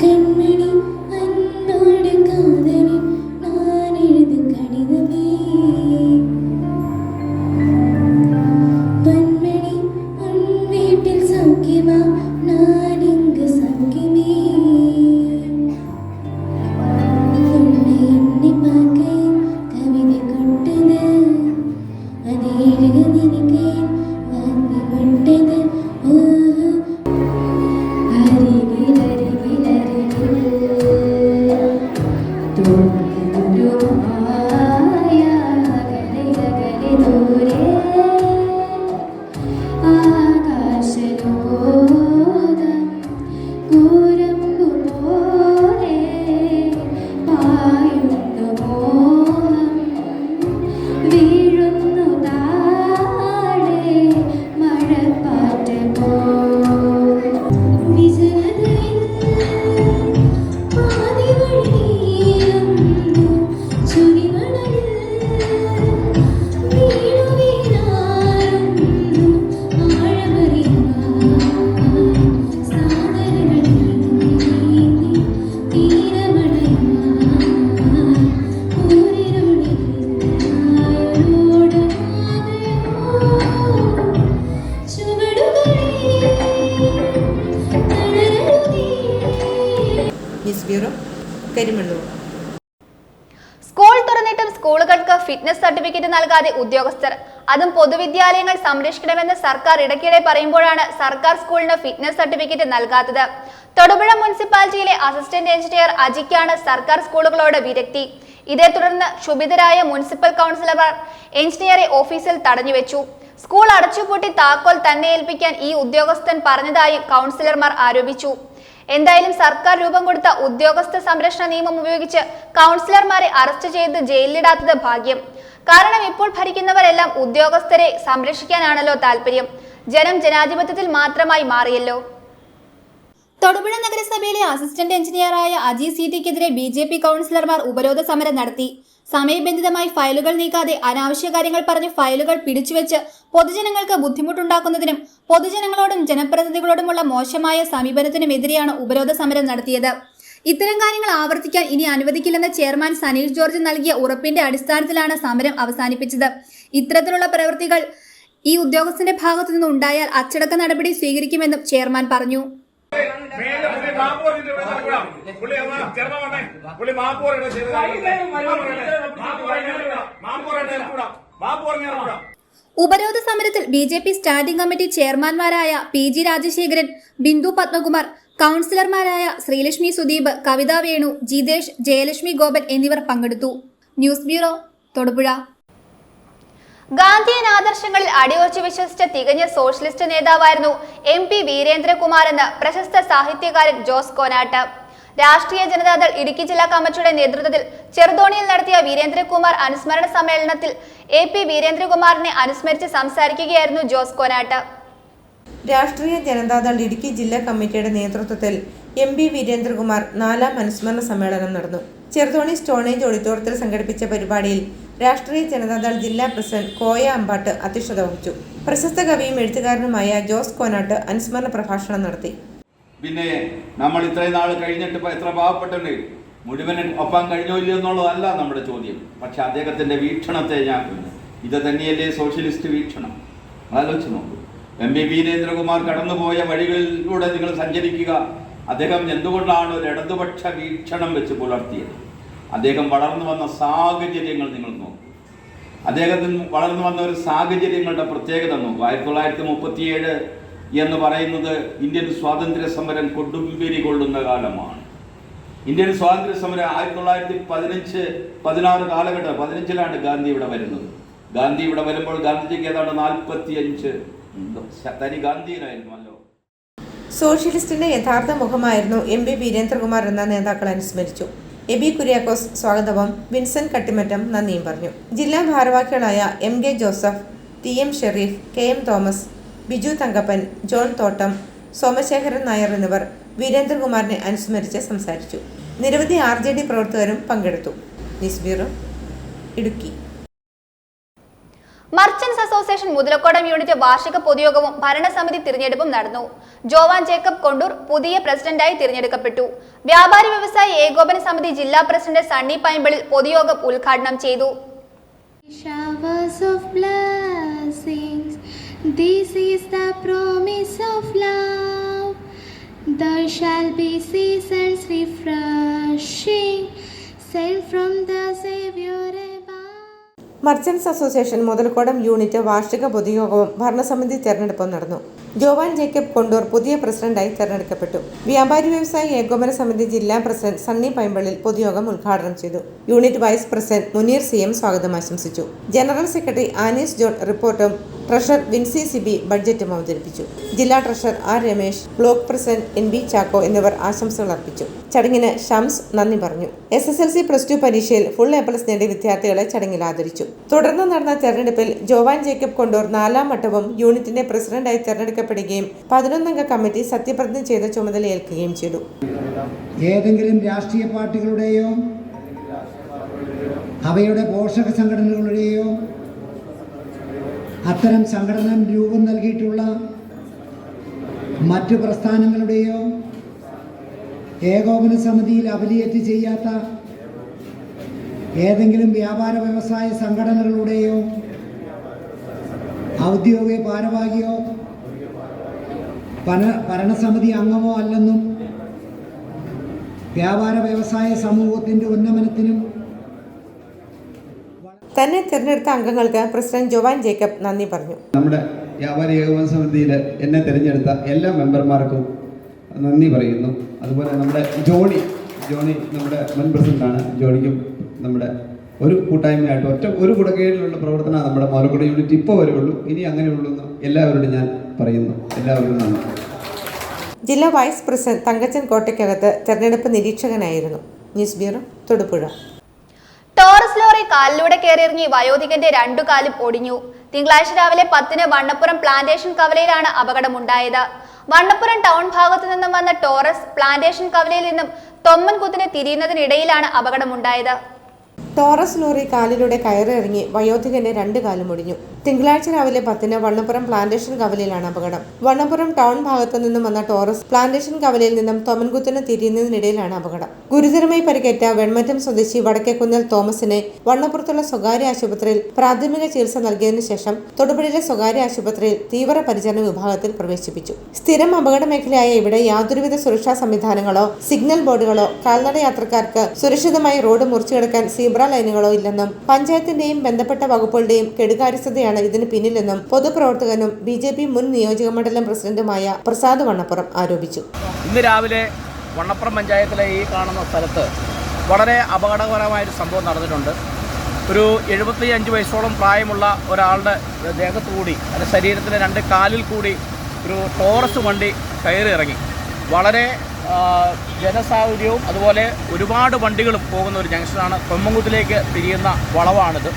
കൺമണി അന്നോട് കാതലി ഞാൻ എഴുതും കടിതമേ പന്മണി ഉൻ വീട്ടിൽ സൗഖ്യമാ ഞാൻ ഇങ്ങ് സൗഖ്യമേ ഉന്നെ എന്നെ പാക്കേ കവിത കൊട്ടത് അത് എഴുക നിനക്ക് വാങ്ങി കൊട്ടത് ഓഹോ വീഴുന്നു താഴെ മഴപ്പാറ്റ പോ ന്യൂസ് ബ്യൂറോ, കരിമണ്ണൂർ. സ്കൂൾ തുറന്നിട്ടും സ്കൂളുകൾക്ക് ഫിറ്റ്നസ് സർട്ടിഫിക്കറ്റ് നൽകാതെ ഉദ്യോഗസ്ഥർ, അതും പൊതുവിദ്യാലയങ്ങൾ സംരക്ഷിക്കണമെന്ന് സർക്കാർ ഇടയ്ക്കിടെ പറയുമ്പോഴാണ് സർക്കാർ സ്കൂളിന് ഫിറ്റ്നസ് സർട്ടിഫിക്കറ്റ് നൽകാത്തത്. തൊടുപുഴ മുനിസിപ്പാലിറ്റിയിലെ അസിസ്റ്റന്റ് എഞ്ചിനീയർ അജിക്കാണ് സർക്കാർ സ്കൂളുകളോട് വിരക്തി. ഇതേ തുടർന്ന് ക്ഷുഭിതരായ മുനിസിപ്പൽ കൗൺസിലർമാർ എഞ്ചിനീയറെ ഓഫീസിൽ തടഞ്ഞുവെച്ചു. സ്കൂൾ അടച്ചുപൂട്ടി താക്കോൽ തന്നെ ഏൽപ്പിക്കാൻ ഈ ഉദ്യോഗസ്ഥൻ പറഞ്ഞതായി കൗൺസിലർമാർ ആരോപിച്ചു. എന്തായാലും സർക്കാർ രൂപം കൊടുത്ത ഉദ്യോഗസ്ഥ സംരക്ഷണ നിയമം ഉപയോഗിച്ച് കൗൺസിലർമാരെ അറസ്റ്റ് ചെയ്ത് ജയിലിലിടാത്തത് ഭാഗ്യം. കാരണം ഇപ്പോൾ ഭരിക്കുന്നവരെല്ലാം ഉദ്യോഗസ്ഥരെ സംരക്ഷിക്കാനാണല്ലോ താല്പര്യം. ജനം ജനാധിപത്യത്തിൽ മാത്രമായി മാറിയല്ലോ. തൊടുപുഴ നഗരസഭയിലെ അസിസ്റ്റന്റ് എഞ്ചിനീയറായ അജി സിറ്റിക്കെതിരെ BJP കൗൺസിലർമാർ ഉപരോധ സമരം നടത്തി. സമയബന്ധിതമായി ഫയലുകൾ നീക്കാതെ അനാവശ്യ കാര്യങ്ങൾ പറഞ്ഞ് ഫയലുകൾ പിടിച്ചുവെച്ച് പൊതുജനങ്ങൾക്ക് ബുദ്ധിമുട്ടുണ്ടാക്കുന്നതിനും പൊതുജനങ്ങളോടും ജനപ്രതിനിധികളോടുമുള്ള മോശമായ സമീപനത്തിനുമെതിരെയാണ് ഉപരോധ സമരം നടത്തിയത്. ഇത്തരം കാര്യങ്ങൾ ആവർത്തിക്കാൻ ഇനി അനുവദിക്കില്ലെന്ന് ചെയർമാൻ സനീഷ് ജോർജ് നൽകിയ ഉറപ്പിന്റെ അടിസ്ഥാനത്തിലാണ് സമരം അവസാനിപ്പിച്ചത്. ഇത്തരത്തിലുള്ള പ്രവൃത്തികൾ ഈ ഉദ്യോഗസ്ഥന്റെ ഭാഗത്തു നിന്ന് ഉണ്ടായാൽ അച്ചടക്ക നടപടി സ്വീകരിക്കുമെന്നും ചെയർമാൻ പറഞ്ഞു. ഉപരോധ സമരത്തിൽ BJP സ്റ്റാൻഡിംഗ് കമ്മിറ്റി ചെയർമാൻമാരായ PG രാജശേഖരൻ, ബിന്ദു പത്മകുമാർ, കൗൺസിലർമാരായ ശ്രീലക്ഷ്മി സുദീപ്, കവിത വേണു, ജിതേഷ്, ജയലക്ഷ്മി ഗോപൻ എന്നിവർ പങ്കെടുത്തു. News bureau, Thodupuzha. ഗാന്ധിയൻ ആദർശങ്ങളിൽ അടിയുറച്ച് വിശ്വസിച്ച തികഞ്ഞ സോഷ്യലിസ്റ്റ് നേതാവായിരുന്നു MP വീരേന്ദ്രകുമാർ എന്ന് പ്രശസ്ത സാഹിത്യകാരൻ ജോസ് കോനാട്ട്. രാഷ്ട്രീയ ജനതാദൾ ഇടുക്കി ജില്ലാ കമ്മിറ്റിയുടെ നേതൃത്വത്തിൽ ചെറുതോണിയിൽ നടത്തിയ വീരേന്ദ്രകുമാർ അനുസ്മരണ സമ്മേളനത്തിൽ AP വീരേന്ദ്രകുമാറിനെ അനുസ്മരിച്ച് സംസാരിക്കുകയായിരുന്നു ജോസ് കോനാട്ട്. രാഷ്ട്രീയ ജനതാദൾ ഇടുക്കി ജില്ലാ കമ്മിറ്റിയുടെ നേതൃത്വത്തിൽ MP വീരേന്ദ്രകുമാർ 4ാം അനുസ്മരണ സമ്മേളനം നടന്നു. ചെറുതോണി സ്റ്റോണേജ് ഓഡിറ്റോറിയത്തിൽ സംഘടിപ്പിച്ച പരിപാടിയിൽ രാഷ്ട്രീയ ജനതാദൾ ജില്ലാ പ്രസിഡന്റ് കോയ അമ്പാട്ട് അധ്യക്ഷത വഹിച്ചു. പ്രശസ്ത കവിയും എഴുത്തുകാരനുമായ ജോസ് കോനാട്ട് അനുസ്മരണ പ്രഭാഷണം നടത്തി. പിന്നെ നമ്മൾ ഇത്രയും നാൾ കഴിഞ്ഞിട്ട് ഇപ്പോൾ എത്ര പാവപ്പെട്ടുണ്ട്, മുഴുവനും ഒപ്പം കഴിഞ്ഞോ ഇല്ലയോ എന്നുള്ളതല്ല നമ്മുടെ ചോദ്യം. പക്ഷെ അദ്ദേഹത്തിൻ്റെ വീക്ഷണത്തെ ഞാൻ ഇത് തന്നെയല്ലേ സോഷ്യലിസ്റ്റ് വീക്ഷണം? ആലോചിച്ച് നോക്കൂ. MP വീരേന്ദ്രകുമാർ കടന്നുപോയ വഴികളിലൂടെ നിങ്ങൾ സഞ്ചരിക്കുക. അദ്ദേഹം എന്തുകൊണ്ടാണ് ഒരു ഇടതുപക്ഷ വീക്ഷണം വെച്ച് പുലർത്തിയത്? അദ്ദേഹം വളർന്നു വന്ന സാഹചര്യങ്ങൾ നിങ്ങൾ നോക്കൂ. അദ്ദേഹത്തിന് വളർന്നു വന്ന ഒരു സാഹചര്യങ്ങളുടെ പ്രത്യേകത നോക്കൂ. 1937 എന്ന് പറയുന്നത് ഇന്ത്യൻ സ്വാതന്ത്ര്യ സമരം കൊടുമ്പിരി കൊള്ളുന്ന കാലമാണ്. ഇന്ത്യൻ സ്വാതന്ത്ര്യ സമരം 1915-16 കാലഘട്ടം. 15-ലാണ് ഗാന്ധി ഇവിടെ വരുന്നത്. ഗാന്ധി ഇവിടെ വരുമ്പോൾ ഗാന്ധിജിക്ക് ഏതാണ്ട് 45 തനി ഗാന്ധിയനായിരുന്നല്ലോ. സോഷ്യലിസ്റ്റിന്റെ യഥാർത്ഥ മുഖമായിരുന്നു MP വീരേന്ദ്രകുമാർ എന്ന നേതാക്കൾ അനുസ്മരിച്ചു. എബി കുര്യാക്കോസ് സ്വാഗതവും വിൻസെന്റ് കട്ടിമറ്റം നന്ദിയും പറഞ്ഞു. ജില്ലാ ഭാരവാഹികളായ MK Joseph, TM Shereef, KM Thomas, Biju Thankappan, John Thottam, Somasekharan Nair എന്നിവർ വീരേന്ദ്രകുമാറിനെ അനുസ്മരിച്ച് സംസാരിച്ചു. നിരവധി RJD പ്രവർത്തകരും പങ്കെടുത്തു. News bureau, Idukki. Merchants association Muthalakodam unit വാർഷിക പൊതുയോഗവും ഭരണസമിതി തിരഞ്ഞെടുപ്പും നടന്നു. ജോവാൻ ജേക്കബ് കൊണ്ടൂർ പുതിയ പ്രസിഡന്റായി തിരഞ്ഞെടുക്കപ്പെട്ടു. വ്യാപാരി വ്യവസായി ഏകോപന സമിതി ജില്ലാ പ്രസിഡന്റ് സണ്ണി പൈമ്പിളിൽ പൊതുയോഗം ഉദ്ഘാടനം ചെയ്തു. Showers of blessings, this is the promise of love. There shall be seasons refreshing, sent from the Savior above. Merchants association Muthalakodam unit വാർഷിക പൊതുയോഗവും ഭരണസമിതി തെരഞ്ഞെടുപ്പും നടന്നു. ജോവാൻ ജേക്കബ് കൊണ്ടൂർ പുതിയ പ്രസിഡന്റായി തെരഞ്ഞെടുക്കപ്പെട്ടു. വ്യാപാരി വ്യവസായി ഏകോപന സമിതി ജില്ലാ പ്രസിഡന്റ് സണ്ണി പൈമ്പിളിൽ പൊതുയോഗം ഉദ്ഘാടനം ചെയ്തു. Unit vice president Muneer CM സ്വാഗതം ആശംസിച്ചു. ജനറൽ സെക്രട്ടറി ആനീസ് ജോൺ റിപ്പോർട്ടും ട്രഷറർ വിൻസി സിബി ബഡ്ജറ്റും അവതരിപ്പിച്ചു. ജില്ലാ treasurer R Ramesh, block president NB Chacko എന്നിവർ ആശംസകൾ അർപ്പിച്ചു. ചടങ്ങിന് ഷംസ് നന്ദി പറഞ്ഞു. SSLC +2 പരീക്ഷയിൽ ഫുൾ A+ നേടിയ വിദ്യാർത്ഥികളെ ചടങ്ങിൽ ആദരിച്ചു. തുടർന്ന് നടന്ന തെരഞ്ഞെടുപ്പിൽ ജോവാൻ ജേക്കബ് കൊണ്ടൂർ 4ാം വട്ടവും യൂണിറ്റിന്റെ പ്രസിഡന്റായി തെരഞ്ഞെടുക്കപ്പെടുകയും 11-അംഗ കമ്മിറ്റി സത്യപ്രതിജ്ഞ ചെയ്ത ചുമതലയേൽക്കുകയും ചെയ്തു. ഏതെങ്കിലും രാഷ്ട്രീയ പാർട്ടികളുടെയോ അവയുടെ പോഷക സംഘടനകളുടെയോ അത്തരം സംഘടന രൂപം നൽകിയിട്ടുള്ള മറ്റു പ്രസ്ഥാനങ്ങളുടെയോ ഏകോപന സമിതിയിൽ അഫിലിയേറ്റ് ചെയ്യാത്ത ഏതെങ്കിലും വ്യാപാര വ്യവസായ സംഘടനകളുടെയോ ഔദ്യോഗിക ഭാരവാഹിയോ ഭരണസമിതി അംഗമോ അല്ലെന്നും വ്യാപാര വ്യവസായ സമൂഹത്തിൻ്റെ ഉന്നമനത്തിനും തന്നെ തിരഞ്ഞെടുത്ത അംഗങ്ങൾക്ക് പ്രസിഡന്റ് ജോവാൻ ജേക്കബ് നന്ദി പറഞ്ഞു. നമ്മുടെ വ്യാപാരി ഏകോപന സമിതിയിൽ എന്നെ തിരഞ്ഞെടുത്ത എല്ലാ മെമ്പർമാർക്കും നന്ദി പറയുന്നു. അതുപോലെ നമ്മുടെ ജോണി നമ്മുടെ മുൻ പ്രസിഡന്റാണ്. ജോണിക്കും നമ്മുടെ ഒരു കൂട്ടായ്മയായിട്ട് ഒരു കുടക്കീഴിലുള്ള പ്രവർത്തനമാണ് നമ്മുടെ മുതലക്കോടം യൂണിറ്റ് ഇപ്പോൾ വരെയുള്ളൂ. ഇനി അങ്ങനെയുള്ളൂ എന്ന് എല്ലാവരോടും ഞാൻ പറയുന്നു. എല്ലാവരും നന്ദി. ജില്ലാ വൈസ് പ്രസിഡന്റ് തങ്കച്ചൻ കോട്ടയ്ക്കകത്ത് തെരഞ്ഞെടുപ്പ് നിരീക്ഷകനായിരുന്നു. News bureau, Thodupuzha. Taurus lorry കാലിലൂടെ കയറിയിറങ്ങി വയോധികന്റെ 2 കാലും ഒടിഞ്ഞു. തിങ്കളാഴ്ച രാവിലെ 10-ന് വണ്ണപ്പുറം പ്ലാന്റേഷൻ കവലയിലാണ് അപകടമുണ്ടായത്. വണ്ണപ്പുറം ടൗൺ ഭാഗത്തു നിന്നും വന്ന ടോറസ് പ്ലാന്റേഷൻ കവലയിൽ നിന്നും തൊമ്മൻകുത്തിന് തിരിയുന്നതിനിടയിലാണ് അപകടമുണ്ടായത്. ടോറസ് ലോറി കാലിലൂടെ കയറിയിറങ്ങി വയോധികന്റെ 2 കാലും ഒടിഞ്ഞു. തിങ്കളാഴ്ച രാവിലെ 10-ന് വണ്ണപ്പുറം പ്ലാന്റേഷൻ കവലയിലാണ് അപകടം. വണ്ണപ്പുറം ടൗൺ ഭാഗത്തു നിന്നും വന്ന ടോറസ് പ്ലാന്റേഷൻ കവലയിൽ നിന്നും തൊമ്മൻകുത്തിന് തിരിയുന്നതിനിടയിലാണ് അപകടം. ഗുരുതരമായി പരിക്കേറ്റ വെൺമറ്റം സ്വദേശി വടക്കേക്കുന്നൽ തോമസിനെ വണ്ണപ്പുറത്തുള്ള സ്വകാര്യ ആശുപത്രിയിൽ പ്രാഥമിക ചികിത്സ നൽകിയതിനു ശേഷം തൊടുപുഴയിലെ സ്വകാര്യ ആശുപത്രിയിൽ തീവ്രപരിചരണ വിഭാഗത്തിൽ പ്രവേശിപ്പിച്ചു. സ്ഥിരം അപകട മേഖലയായ ഇവിടെ യാതൊരുവിധ സുരക്ഷാ സംവിധാനങ്ങളോ സിഗ്നൽ ബോർഡുകളോ കാൽനട യാത്രക്കാർക്ക് സുരക്ഷിതമായി റോഡ് മുറിച്ചു കിടക്കാൻ സീബ്ര ലൈനുകളോ ഇല്ലെന്നും പഞ്ചായത്തിന്റെയും ബന്ധപ്പെട്ട വകുപ്പുകളുടെയും കെടുകാര്യസ്ഥതയാണ് ഇതിന് പിന്നിലെന്നും പൊതുപ്രവർത്തകനും BJP മുൻ നിയോജക മണ്ഡലം പ്രസിഡന്റുമായ പ്രസാദ് വണ്ണപ്പുറം ആരോപിച്ചു. ഇന്ന് രാവിലെ വണ്ണപ്പുറം പഞ്ചായത്തിലെ ഈ കാണുന്ന സ്ഥലത്ത് വളരെ അപകടകരമായൊരു സംഭവം നടന്നിട്ടുണ്ട്. ഒരു 75 വയസ്സോളം പ്രായമുള്ള ഒരാളുടെ ദേഹത്തുകൂടി അതിൻ്റെ ശരീരത്തിൻ്റെ 2 കാലിൽ കൂടി ഒരു ടോറസ് വണ്ടി കയറി ഇറങ്ങി. വളരെ ജനസാഹചര്യവും അതുപോലെ ഒരുപാട് വണ്ടികളും പോകുന്ന ഒരു ജംഗ്ഷനാണ്. തൊമ്മൻകുത്തിലേക്ക് തിരിയുന്ന വളവാണിത്.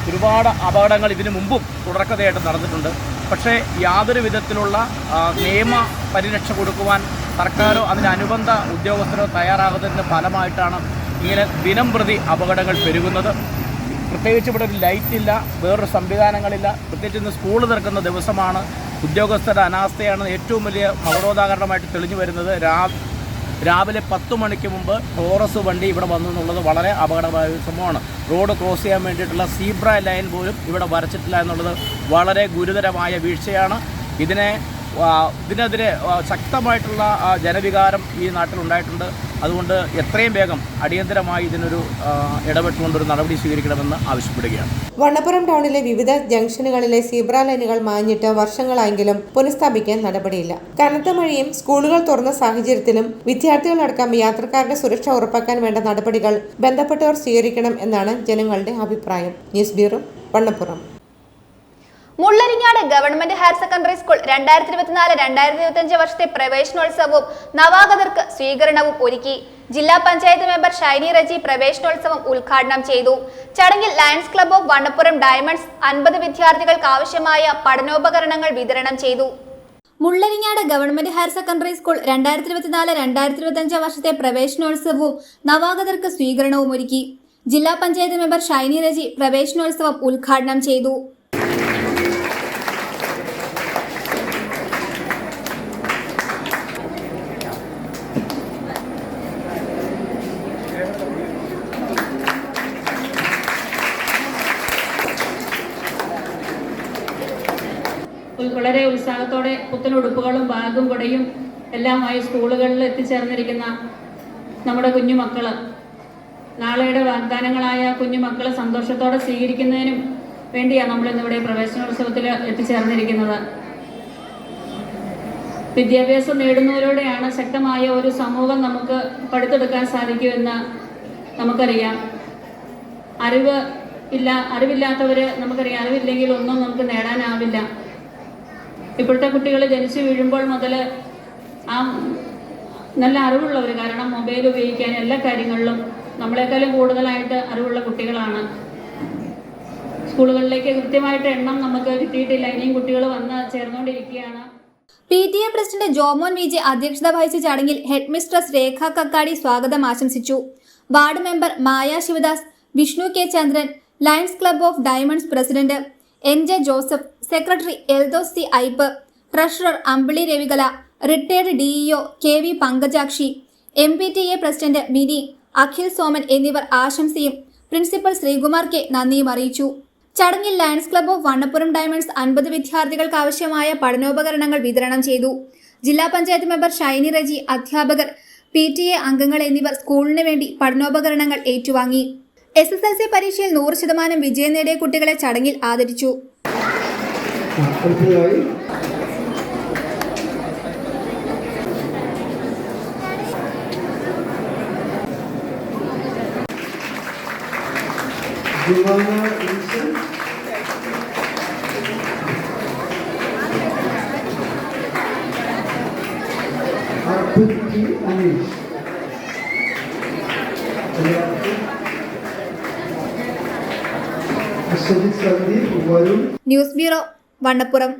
ഒരുപാട് അപകടങ്ങൾ ഇതിനു മുമ്പും തുടർക്കഥയായിട്ട് നടന്നിട്ടുണ്ട്. പക്ഷേ യാതൊരു വിധത്തിലുള്ള നിയമ പരിരക്ഷ കൊടുക്കുവാൻ സർക്കാരോ അതിനനുബന്ധ ഉദ്യോഗസ്ഥരോ തയ്യാറാകുന്നതിൻ്റെ ഫലമായിട്ടാണ് ഇങ്ങനെ ദിനം പ്രതി അപകടങ്ങൾ പെരുകുന്നത്. പ്രത്യേകിച്ച് ഇവിടെ ഒരു ലൈറ്റില്ല, വേറൊരു സംവിധാനങ്ങളില്ല. പ്രത്യേകിച്ച് ഇന്ന് സ്കൂൾ തുറക്കുന്ന ദിവസമാണ്. ഉദ്യോഗസ്ഥരുടെ അനാസ്ഥയാണ് ഏറ്റവും വലിയ മകുടോദാഹരണമായിട്ട് തെളിഞ്ഞു വരുന്നത്. രാവിലെ 10 മണിക്ക് മുമ്പ് ടോറസ് വണ്ടി ഇവിടെ വന്നു എന്നുള്ളത് വളരെ അപകടമായ ഒരു സംഭവമാണ്. റോഡ് ക്രോസ് ചെയ്യാൻ വേണ്ടിയിട്ടുള്ള സീബ്ര ലൈൻ പോലും ഇവിടെ വരച്ചിട്ടില്ല എന്നുള്ളത് വളരെ ഗുരുതരമായ വീഴ്ചയാണ്. ഇതിനെതിരെ ശക്തമായിട്ടുള്ള ജനവികാരം ഈ നാട്ടിലുണ്ടായിട്ടുണ്ട്. അതുകൊണ്ട് എത്രയും വേഗം അടിയന്തരമായി ഇതിനൊരു ഇടപെട്ടുകൊണ്ടൊരു നടപടി സ്വീകരിക്കണമെന്ന് ആവശ്യപ്പെടുകയാണ്. വണ്ണപ്പുറം ടൗണിലെ വിവിധ ജംഗ്ഷനുകളിലെ സീബ്ര ലൈനുകൾ മാഞ്ഞിട്ട് വർഷങ്ങളായെങ്കിലും പുനഃസ്ഥാപിക്കാൻ നടപടിയില്ല. കനത്ത മഴയും സ്കൂളുകൾ തുറന്ന സാഹചര്യത്തിലും വിദ്യാർത്ഥികളടക്കം യാത്രക്കാരുടെ സുരക്ഷ ഉറപ്പാക്കാൻ വേണ്ട നടപടികൾ ബന്ധപ്പെട്ടവർ സ്വീകരിക്കണം എന്നാണ് ജനങ്ങളുടെ അഭിപ്രായം. News bureau, Vannappuram. Mullaringad government higher secondary school 2024-2025 വർഷത്തെ പ്രവേശനോത്സവവും നവാഗതർക്ക് സ്വീകരണവും ഒരുക്കി. ജില്ലാ പഞ്ചായത്ത് മെമ്പർ ഷൈനി റജി പ്രവേശനോത്സവം ഉദ്ഘാടനം ചെയ്തു. ചടങ്ങിൽ lions club of Vannappuram Diamonds 50 വിദ്യാർത്ഥികൾക്ക് ആവശ്യമായ പഠനോപകരണങ്ങൾ വിതരണം ചെയ്തു. Mullaringad government higher secondary school 2024-2025 വർഷത്തെ പ്രവേശനോത്സവവും നവാഗതർക്ക് സ്വീകരണവും ഒരുക്കി. ജില്ലാ പഞ്ചായത്ത് മെമ്പർ ഷൈനി റജി പ്രവേശനോത്സവം ഉദ്ഘാടനം ചെയ്തു. വളരെ ഉത്സാഹത്തോടെ പുത്തനുടുപ്പുകളും ബാഗും കൊടയും എല്ലാമായി സ്കൂളുകളിൽ എത്തിച്ചേർന്നിരിക്കുന്ന നമ്മുടെ കുഞ്ഞുമക്കള്, നാളെയുടെ വാഗ്ദാനങ്ങളായ കുഞ്ഞുമക്കളെ സന്തോഷത്തോടെ സ്വീകരിക്കുന്നതിനും വേണ്ടിയാണ് നമ്മൾ ഇന്നിവിടെ പ്രവേശനോത്സവത്തിൽ എത്തിച്ചേർന്നിരിക്കുന്നത്. വിദ്യാഭ്യാസം നേടുന്നവരോടെയാണ് ശക്തമായ ഒരു സമൂഹം നമുക്ക് പടുത്തെടുക്കാൻ സാധിക്കുമെന്ന് നമുക്കറിയാം. അറിവില്ലാത്തവര് നമുക്കറിയാം, അറിവില്ലെങ്കിൽ ഒന്നും നമുക്ക് നേടാനാവില്ല. ഇപ്പോഴത്തെ കുട്ടികൾ ജനിച്ചു വീഴുമ്പോൾ മുതൽ ആ നല്ല അറിവുള്ളവർ, കാരണം മൊബൈൽ ഉപയോഗിക്കാൻ എല്ലാ കാര്യങ്ങളിലും നമ്മളെക്കാളും കൂടുതലായിട്ട് അറിവുള്ള കുട്ടികളാണ്. സ്കൂളുകളിലേക്ക് കൃത്യമായിട്ട് എണ്ണം നമുക്ക് കിട്ടിയിട്ടില്ല, ഇനിയും കുട്ടികൾ വന്ന് ചേർന്നുകൊണ്ടിരിക്കുകയാണ്. PTA പ്രസിഡന്റ് ജോമോൻ വിജി അധ്യക്ഷത വഹിച്ച ചടങ്ങിൽ ഹെഡ് മിസ്ട്രസ് രേഖ കക്കാടി സ്വാഗതം ആശംസിച്ചു. Ward member Maya Sivadas, Vishnu K Chandran, Lions club of Diamonds president NJ Joseph, secretary Eldhose C Ipe, treasurer Ambili Ravikala, retired DEO KV Pankajakshi, MPTA president Mini, Akhil Soman എന്നിവർ ആശംസയും പ്രിൻസിപ്പൽ ശ്രീകുമാർ കെ നന്ദിയും അറിയിച്ചു. ചടങ്ങിൽ Lions club of Vannappuram Diamonds 50 വിദ്യാർത്ഥികൾക്ക് ആവശ്യമായ പഠനോപകരണങ്ങൾ വിതരണം ചെയ്തു. ജില്ലാ പഞ്ചായത്ത് മെമ്പർ ഷൈനി റജി, അധ്യാപകർ, PTA അംഗങ്ങൾ എന്നിവർ സ്കൂളിന് വേണ്ടി പഠനോപകരണങ്ങൾ ഏറ്റുവാങ്ങി. SSLC പരീക്ഷയിൽ 100% വിജയം നേടിയ കുട്ടികളെ ചടങ്ങിൽ ആദരിച്ചു. News bureau, Vannappuram.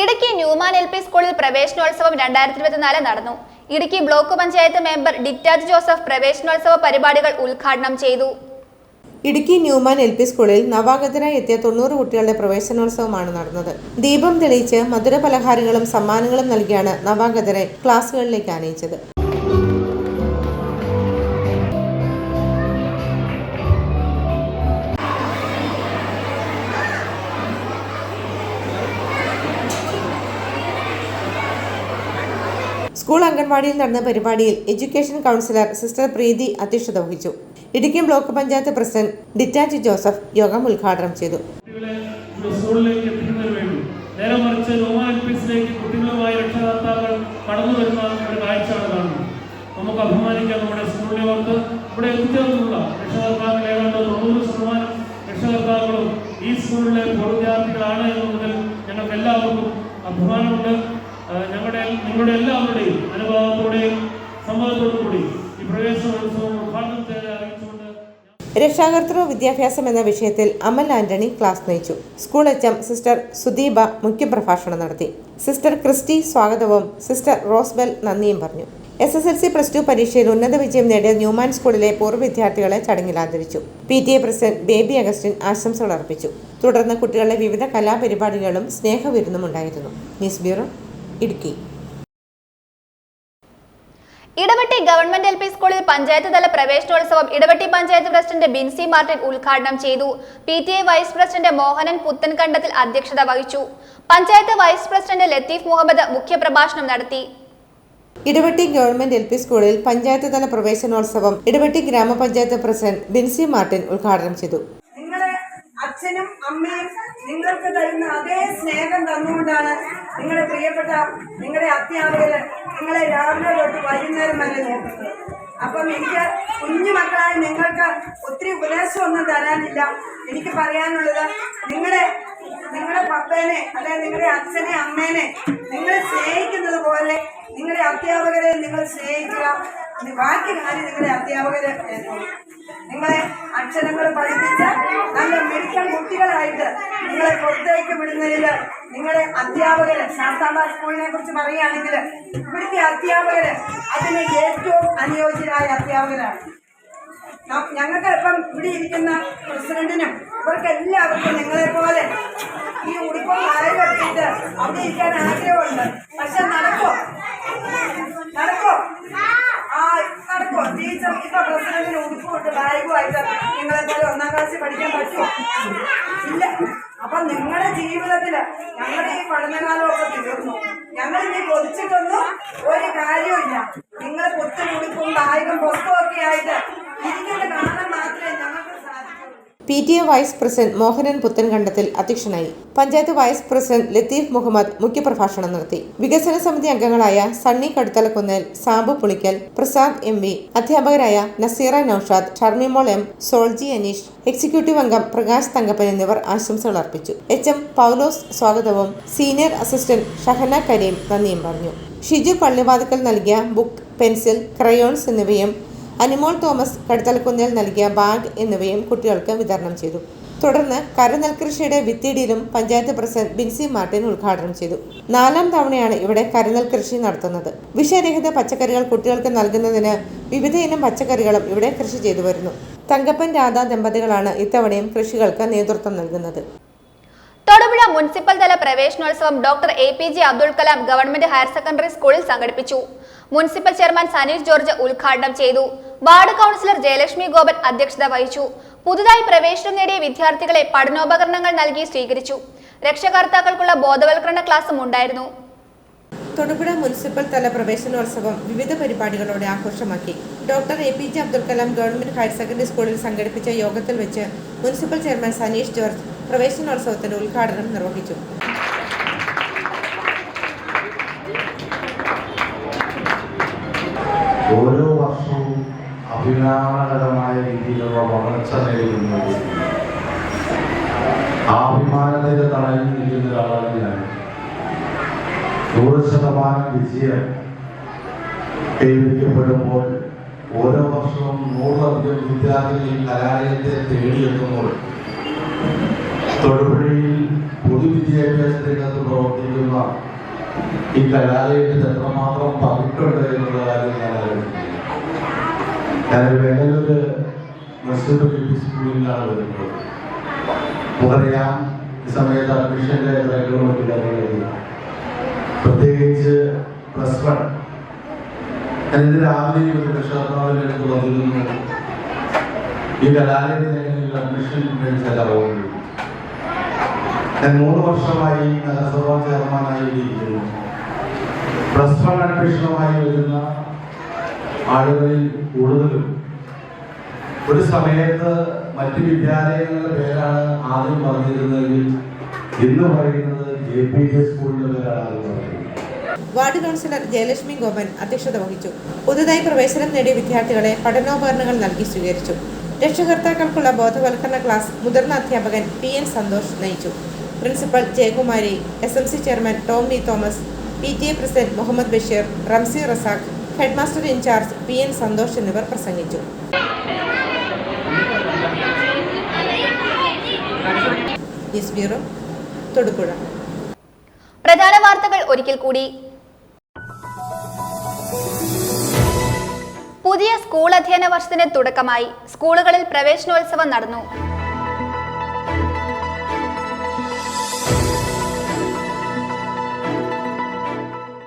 Idukki Newman LP സ്കൂളിൽ പ്രവേശനോത്സവം 2024 നടന്നു. ഇടുക്കി ബ്ലോക്ക് പഞ്ചായത്ത് മെമ്പർ ഡിറ്റാജ് ജോസഫ് പ്രവേശനോത്സവ പരിപാടികൾ ഉദ്ഘാടനം ചെയ്തു. ഇടുക്കി ന്യൂമാൻ LP സ്കൂളിൽ നവാഗതരായി എത്തിയ 90 കുട്ടികളുടെ പ്രവേശനോത്സവമാണ് നടന്നത്. ദീപം തെളിയിച്ച് മധുര പലഹാരങ്ങളും സമ്മാനങ്ങളും നൽകിയാണ് നവാഗതരെ ക്ലാസുകളിലേക്ക് ആനയിച്ചത്. സ്കൂൾ അംഗൻവാടിയിൽ നടന്ന പരിപാടിയിൽ എഡ്യൂക്കേഷൻ കൗൺസിലർ സിസ്റ്റർ പ്രീതി അധ്യക്ഷത വഹിച്ചു. ഇടുക്കി ബ്ലോക്ക് പഞ്ചായത്ത് പ്രസിഡന്റ് ഡിറ്റാജ് ജോസഫ് യോഗം ഉദ്ഘാടനം ചെയ്തു. നേരെ മറിച്ച് ന്യൂമാൻ LPസിലേക്ക് കുട്ടികളുമായി രക്ഷകർത്താക്കൾ കടന്നു വരുന്ന ഒരു കാഴ്ചയാണ് കാണുന്നത്. നമുക്ക് അഭിമാനിക്കാം, നമ്മുടെ സ്കൂളിനെ ഓർത്ത് ഇവിടെ എത്തിച്ചേർന്നുള്ള രക്ഷകർത്താക്കൾ ഏതാണ്ട് 90% രക്ഷകർത്താക്കളും ഈ സ്കൂളിലെ വിദ്യാർത്ഥികളാണ് എന്നുള്ളതിൽ ഞങ്ങൾക്ക് എല്ലാവർക്കും അഭിമാനമുണ്ട്. നിങ്ങളുടെ എല്ലാവരുടെയും അനുഭവത്തോടെയും സമ്മതത്തോടു കൂടി ഈ പ്രവേശനോത്സവം ഉദ്ഘാടനം ചെയ്ത് അറിയിച്ചുകൊണ്ട് രക്ഷാകർതൃ വിദ്യാഭ്യാസം എന്ന വിഷയത്തിൽ അമൽ ആന്റണി ക്ലാസ് നയിച്ചു. സ്കൂൾ HM സിസ്റ്റർ സുദീപ മുഖ്യപ്രഭാഷണം നടത്തി. സിസ്റ്റർ ക്രിസ്റ്റി സ്വാഗതവും സിസ്റ്റർ റോസ്ബെൽ നന്ദിയും പറഞ്ഞു. SSLC +2 പരീക്ഷയിൽ ഉന്നത വിജയം നേടിയ ന്യൂമാൻ സ്കൂളിലെ പൂർവ്വ വിദ്യാർത്ഥികളെ ചടങ്ങിൽ ആദരിച്ചു. PTA പ്രസിഡന്റ് ബേബി അഗസ്റ്റിൻ ആശംസകൾ അർപ്പിച്ചു. തുടർന്ന് കുട്ടികളുടെ വിവിധ കലാപരിപാടികളും സ്നേഹവിരുന്നും ഉണ്ടായിരുന്നു. News bureau, Idukki. Idavetti government LP സ്കൂളിൽ പഞ്ചായത്ത് തല പ്രവേശനോത്സവം ഇടവെട്ടി പഞ്ചായത്ത് പ്രസിഡന്റ് ബിൻസി മാർട്ടിൻ ഉദ്ഘാടനം ചെയ്തു. PTA vice president Mohanan Puthenkandathil അധ്യക്ഷത വഹിച്ചു. പഞ്ചായത്ത് വൈസ് പ്രസിഡന്റ് ലത്തീഫ് മുഹമ്മദ് മുഖ്യപ്രഭാഷണം നടത്തി. ഇടവെട്ടി ഗവൺമെന്റ് LP സ്കൂളിൽ പഞ്ചായത്ത് തല പ്രവേശനോത്സവം ഇടവെട്ടി ഗ്രാമപഞ്ചായത്ത് പ്രസിഡന്റ് ബിൻസി മാർട്ടിൻ ഉദ്ഘാടനം ചെയ്തു. അച്ഛനും അമ്മയും നിങ്ങൾക്ക് തരുന്ന അതേ സ്നേഹം തന്നുകൊണ്ടാണ് നിങ്ങളുടെ പ്രിയപ്പെട്ട നിങ്ങളുടെ അധ്യാപകര് നിങ്ങളെ രാവിലെ തൊട്ട് വൈകുന്നേരം വരെ നോക്കുന്നത്. അപ്പം എനിക്ക് കുഞ്ഞു മക്കളായ നിങ്ങൾക്ക് ഒത്തിരി ഉപദേശമൊന്നും തരാനില്ല. എനിക്ക് പറയാനുള്ളത് നിങ്ങളുടെ പപ്പേനെ അല്ലെങ്കിൽ നിങ്ങളുടെ അച്ഛനെ അമ്മേനെ നിങ്ങൾ സ്നേഹിക്കുന്നത് പോലെ നിങ്ങളുടെ അധ്യാപകരെ നിങ്ങൾ സ്നേഹിക്കുക. ബാക്കി കാര്യം നിങ്ങളുടെ അധ്യാപകരെ നിങ്ങളെ അക്ഷരങ്ങൾ പഠിപ്പിച്ച് നല്ല മെഡിക്കൽ കുട്ടികളായി ആയിട്ട് നിങ്ങളെ പുറത്തേക്ക് വിടുന്നതിൽ നിങ്ങളുടെ അധ്യാപകര്, ശാസ്താംബാർ സ്കൂളിനെ കുറിച്ച് പറയുകയാണെങ്കിൽ ഇവിടുത്തെ അധ്യാപകര് അതിന് ഏറ്റവും അനുയോജ്യരായ അധ്യാപകരാണ്. ഞങ്ങൾക്ക് ഇപ്പം ഇവിടെ ഇരിക്കുന്ന പ്രസിഡന്റിനും ഇവർക്കെല്ലാവർക്കും നിങ്ങളെപ്പോലെ ഈ ഉടുപ്പം താഴെ കെട്ടിയിട്ട് അവിടെ ഇരിക്കാൻ ആഗ്രഹമുണ്ട്. പക്ഷെ നടക്കോ? നടക്കോ? ടീച്ചർ ഇപ്പൊ പ്രസിഡന്റിന് ഉടുപ്പുമിട്ട് ബാഗുമായിട്ട് നിങ്ങളെപ്പോലെ 1ാം ക്ലാസ്സിൽ പഠിക്കാൻ പറ്റുമോ? ഇല്ല. അപ്പൊ നിങ്ങളുടെ ജീവിതത്തില് ഞങ്ങളുടെ ഈ പഠനകാലമൊക്കെ തീർന്നു. ഞങ്ങൾ ഇനി കൊതിച്ചിട്ടൊന്നും ഒരു കാര്യമില്ല. നിങ്ങൾ പുത്തൻ ഉടുപ്പും ബാഗും പുസ്തകമൊക്കെ ആയിട്ട് ഇരിക്കുന്നത് കാണാൻ മാത്രമേ ഞങ്ങൾക്ക് സാധിക്കൂ. PTA വൈസ് പ്രസിഡന്റ് മോഹനൻ പുത്തൻകണ്ടത്തിൽ അധ്യക്ഷനായി. പഞ്ചായത്ത് വൈസ് പ്രസിഡന്റ് ലത്തീഫ് മുഹമ്മദ് മുഖ്യപ്രഭാഷണം നടത്തി. വികസന സമിതി അംഗങ്ങളായ സണ്ണി കടുത്തലക്കുന്നേൽ, സാബു പുളിക്കൽ, പ്രസാദ് MV, അധ്യാപകരായ നസീറ നൌഷാദ്, ഷർമിമോൾ M, സോൾജി അനീഷ്, എക്സിക്യൂട്ടീവ് അംഗം പ്രകാശ് തങ്കപ്പൻ എന്നിവർ ആശംസകൾ അർപ്പിച്ചു. HM പൗലോസ് സ്വാഗതവും സീനിയർ അസിസ്റ്റന്റ് ഷഹന കരീം നന്ദിയും പറഞ്ഞു. ഷിജു പള്ളിവാതുക്കൽ നൽകിയ ബുക്ക്, പെൻസിൽ, ക്രയോൺസ് എന്നിവയും അനിമോൾ തോമസ് കടുത്തലക്കുന്നേൽ നൽകിയ ബാഗ് എന്നിവയും കുട്ടികൾക്ക് വിതരണം ചെയ്തു. തുടർന്ന് കരനെൽകൃഷിയുടെ വിത്തിടിയിലും പഞ്ചായത്ത് പ്രസിഡന്റ് ബിൻസി മാർട്ടിൻ ഉദ്ഘാടനം ചെയ്തു. 4ാം തവണയാണ് ഇവിടെ കരനെൽകൃഷി നടത്തുന്നത്. വിഷരഹിത പച്ചക്കറികൾ കുട്ടികൾക്ക് നൽകുന്നതിന് വിവിധ ഇനം പച്ചക്കറികളും ഇവിടെ കൃഷി ചെയ്തു വരുന്നു. തങ്കപ്പൻ രാധ ദമ്പതികളാണ് ഇത്തവണയും കൃഷികൾക്ക് നേതൃത്വം നൽകുന്നത്. തൊടുപുഴ മുനിസിപ്പൽ തല പ്രവേശനോത്സവം doctor APJ Abdul Kalam government higher secondary സ്കൂളിൽ സംഘടിപ്പിച്ചു. മുനിസിപ്പൽ ചെയർമാൻ സനീഷ് ജോർജ് ഉദ്ഘാടനം ചെയ്തു. വാർഡ് കൗൺസിലർ ജയലക്ഷ്മി ഗോപൻ അധ്യക്ഷത വഹിച്ചു. പുതുതായി പ്രവേശനം നേടിയ വിദ്യാർത്ഥികളെ പഠനോപകരണങ്ങൾ നൽകി സ്വീകരിച്ചു. രക്ഷകർത്താക്കൾക്കുള്ള ബോധവൽക്കരണ ക്ലാസും ഉണ്ടായിരുന്നു. തൊടുപുഴ മുനിസിപ്പൽ തല പ്രവേശനോത്സവം വിവിധ പരിപാടികളോടെ ആഘോഷമാക്കി. Doctor APJ Abdul Kalam government higher secondary സ്കൂളിൽ സംഘടിപ്പിച്ച യോഗത്തിൽ വെച്ച് മുനിസിപ്പൽ ചെയർമാൻ സനീഷ് ജോർജ് പ്രവേശനോത്സവത്തിന്റെ ഉദ്ഘാടനം നിർവഹിച്ചു. ഓരോ വർഷവും അഭിമാനകരമായ രീതിയിലുള്ള വളർച്ച നേടുന്നത് അഭിമാനത്തിന്റെ തണലിൽ നിൽക്കുന്ന ഒരാളാണ് ഞാൻ. 100% വിജയം കൈവരിക്കപ്പെടുമ്പോൾ ഓരോ വർഷവും 100-ലധികം വിദ്യാർത്ഥികൾ ഈ കലാലയത്തെ തേടിയെത്തുമ്പോൾ തൊടുപുഴയിൽ പൊതുവിദ്യാഭ്യാസ രംഗത്ത് പ്രവർത്തിക്കുന്ന ഈ കലാലയത്തിൽ എത്രമാത്രം പങ്കിട്ടുണ്ട് എന്നുള്ള കാര്യം ഞാൻ അറിയുന്നു. ഞാനൊരു വേനലൊരു മുനിസിപ്പൽ സ്കൂളിലാണ് വരുന്നത്. നമുക്കറിയാം ഈ സമയത്ത് അഡ്മിഷന്റെ കാര്യങ്ങളൊക്കെ പ്രത്യേകിച്ച് +1 ഞാനിത് രാവിലെ ഒരു രക്ഷകർത്താവിലേക്ക് വന്നിരുന്നു. ഈ കലാലയത്തിൽ അഡ്മിഷൻ മേടിച്ചാൽ അറിവുണ്ട്. ഞാൻ 3 വർഷമായി നഗരസഭാ ചെയർമാനായി ഇരിക്കുന്നു. +1 അഡ്മിഷനുമായി വരുന്ന ആളുകളിൽ കൂടുതലും ഒരു സമയത്ത് മറ്റ് വിദ്യാലയങ്ങളുടെ പേരാണ് ആദ്യം പറഞ്ഞിരുന്നതെങ്കിൽ ഇന്ന് പറയുന്നത് APJ സ്കൂളിന്റെ പേരാണ് ആദ്യം പറയുന്നത്. വാർഡ് കൗൺസിലർ ജയലക്ഷ്മി ഗോപൻ അധ്യക്ഷത വഹിച്ചു. പുതുതായി പ്രവേശനം നേടിയ വിദ്യാർത്ഥികളെ പഠനോപകരണങ്ങൾ നൽകി സ്വീകരിച്ചു. രക്ഷകർത്താക്കൾക്കുള്ള ബോധവൽക്കരണ ക്ലാസ് മുതിർന്ന അധ്യാപകൻ PN സന്തോഷ് നയിച്ചു. Principal Jayakumari, SMC chairman Tom V Thomas, PTA president Muhammad Basheer, Ramsi Razak, headmaster in charge PN Santhosh എന്നിവർ പ്രസംഗിച്ചു. News bureau, Thodupuzha. പ്രധാന വാർത്തകൾ ഒരിക്കൽ കൂടി. പുതിയ സ്കൂൾ അധ്യയന വർഷത്തിന് തുടക്കമായി. സ്കൂളുകളിൽ പ്രവേശനോത്സവം നടന്നു.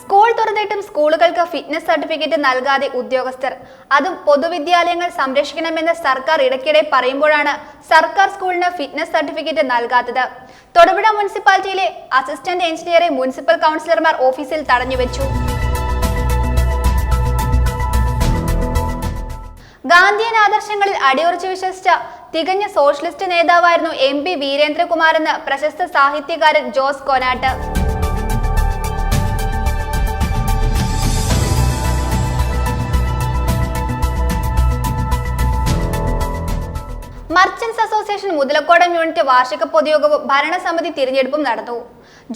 സ്കൂൾ തുറന്നിട്ടും സ്കൂളുകൾക്ക് ഫിറ്റ്നസ് സർട്ടിഫിക്കറ്റ് നൽകാതെ ഉദ്യോഗസ്ഥർ, അതും പൊതുവിദ്യാലയങ്ങൾ സംരക്ഷിക്കണമെന്ന് സർക്കാർ ഇടയ്ക്കിടെ പറയുമ്പോഴാണ് സർക്കാർ സ്കൂളിന് ഫിറ്റ്നസ് സർട്ടിഫിക്കറ്റ് നൽകാത്തത്. തൊടുപുഴ മുനിസിപ്പാലിറ്റിയിലെ അസിസ്റ്റന്റ് എഞ്ചിനീയറെ മുനിസിപ്പൽ കൗൺസിലർമാർ ഓഫീസിൽ തടഞ്ഞുവെച്ചു. ഗാന്ധിയൻ ആദർശങ്ങളിൽ അടിയുറച്ചു വിശ്വസിച്ച തികഞ്ഞ സോഷ്യലിസ്റ്റ് നേതാവായിരുന്നു MP വീരേന്ദ്രകുമാറെന്ന് പ്രശസ്ത സാഹിത്യകാരൻ Jose Konatt. Merchants association Muthalakodam unit വാർഷിക പൊതുയോഗവും ഭരണസമിതി തിരഞ്ഞെടുപ്പും നടന്നു.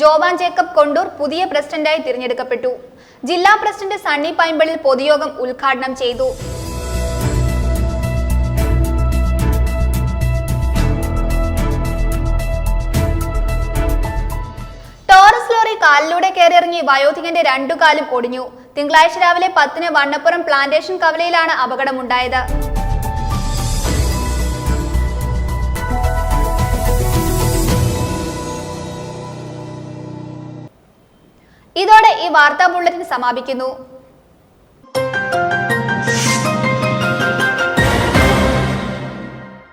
ജോവാൻ ജേക്കബ് കൊണ്ടൂർ പുതിയ പ്രസിഡന്റായി തിരഞ്ഞെടുക്കപ്പെട്ടു. ജില്ലാ പ്രസിഡന്റ് സണ്ണി പൈമ്പള്ളിൽ പൊതുയോഗം ഉദ്ഘാടനം ചെയ്തു. കയറിയിറങ്ങി വയോധികന്റെ 2 കാലും ഒടിഞ്ഞു. തിങ്കളാഴ്ച രാവിലെ 10-ന് വണ്ണപ്പുറം പ്ലാന്റേഷൻ കവലയിലാണ് അപകടമുണ്ടായത്. ഇതോടെ ഈ വാർത്താ ബുള്ളറ്റിൻ സമാപിക്കുന്നു.